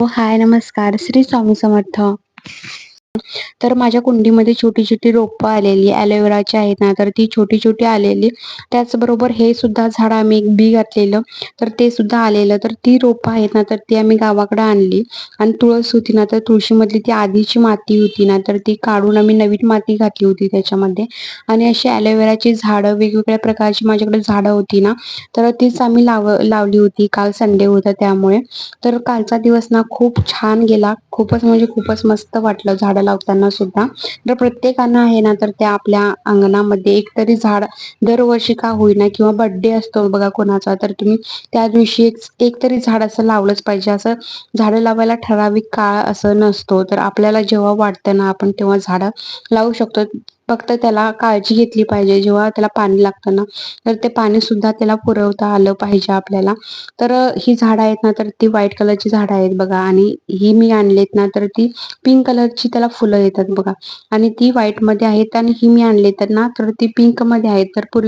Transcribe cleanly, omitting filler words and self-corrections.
हो, हाय, नमस्कार. श्री स्वामी समर्थ. तर माझ्या कुंडीमध्ये छोटी-छोटी रोपं आलेली एलोवेराची आहेत ना, तर ती छोटी-छोटी आलेली. त्याचबरोबर हे सुद्धा झाड आम्ही एक बी घातलेलं, तर ते सुद्धा आलेलं. तर ती रोपं आहेत ना, तर ती आम्ही गावाकडं आणली आणि तुळस होती ना, तर तुळशीमधली ती आधीची माती होती ना, तर ती काढून आम्ही नवीन माती घातली होती त्याच्यामध्ये आणि अशी एलोवेराची झाडं वेगवेगळ्या प्रकारची माझ्याकडे झाडं होती ना, तर तीच आम्ही लावली होती. काल संडे होता त्यामुळे. तर कालचा दिवस ना खूप छान गेला. खूपच म्हणजे खूपच मस्त वाटलं झाडं लावताना सुद्धा. तर प्रत्येकानं आहे ना, तर त्या आपल्या अंगणामध्ये एकतरी झाड दरवर्षी का होईना किंवा बर्थडे असतो बघा कोणाचा, तर तुम्ही त्या दिवशी एक तरी झाड असं लावलंच पाहिजे. असं झाडं लावायला ठराविक काळ असं नसतो. तर आपल्याला जेव्हा वाटतं ना, आपण तेव्हा झाडं लावू शकतो. फक्त त्याला काळजी घेतली पाहिजे. जेव्हा त्याला पाणी लागतं ना, तर ते पाणी सुद्धा त्याला पुरवता आलं पाहिजे आपल्याला. तर ही झाडं आहेत ना, तर ती व्हाईट कलरची झाडं आहेत बघा आणि ही मी आणलीत ना, तर ती पिंक कलरची त्याला फुलं येतात बघा आणि ती व्हाईटमध्ये आहेत आणि ही मी आणली तर ना, तर ती पिंकमध्ये आहेत. तर